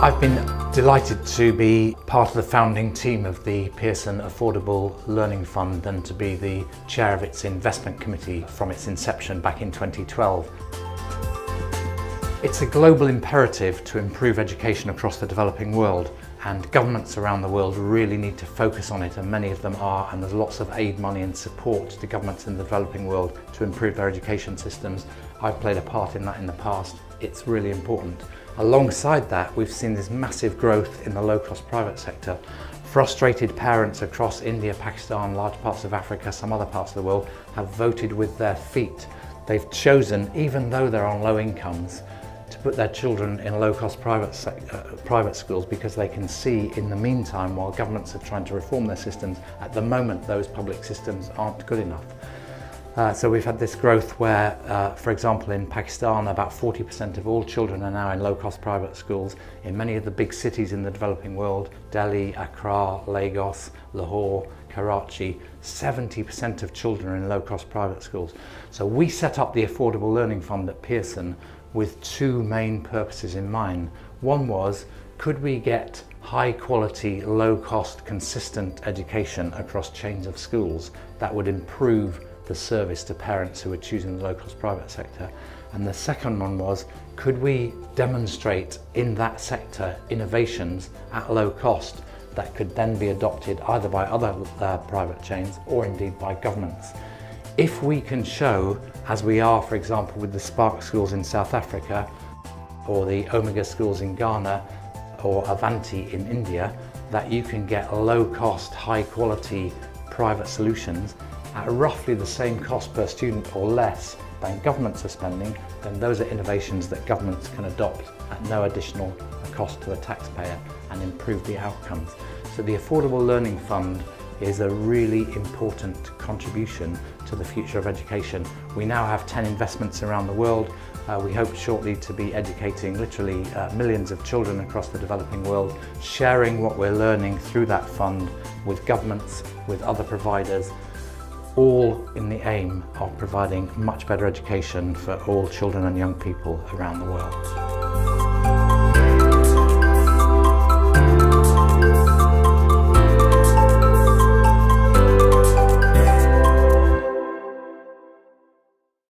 I've been delighted to be part of the founding team of the Pearson Affordable Learning Fund and to be the chair of its investment committee from its inception back in 2012. It's a global imperative to improve education across the developing world, and governments around the world really need to focus on it, and many of them are, and there's lots of aid money and support to governments in the developing world to improve their education systems. I've played a part in that in the past. It's really important. Alongside that, we've seen this massive growth in the low-cost private sector. Frustrated parents across India, Pakistan, large parts of Africa, some other parts of the world have voted with their feet. They've chosen, even though they're on low incomes, to put their children in low-cost private schools because they can see in the meantime, while governments are trying to reform their systems, at the moment those public systems aren't good enough. So we've had this growth where, for example, in Pakistan, about 40% of all children are now in low-cost private schools. In many of the big cities in the developing world, Delhi, Accra, Lagos, Lahore, Karachi, 70% of children are in low-cost private schools. So we set up the Affordable Learning Fund at Pearson with two main purposes in mind. One was, could we get high quality, low cost, consistent education across chains of schools that would improve the service to parents who are choosing the low cost private sector? And the second one was, could we demonstrate in that sector innovations at low cost that could then be adopted either by other private chains or indeed by governments? If we can show, as we are, for example, with the Spark schools in South Africa, or the Omega schools in Ghana, or Avanti in India, that you can get low-cost, high-quality private solutions at roughly the same cost per student or less than governments are spending, then those are innovations that governments can adopt at no additional cost to the taxpayer and improve the outcomes. So the Affordable Learning Fund is a really important contribution to the future of education. We now have 10 investments around the world. We hope shortly to be educating literally millions of children across the developing world, sharing what we're learning through that fund with governments, with other providers, all in the aim of providing much better education for all children and young people around the world.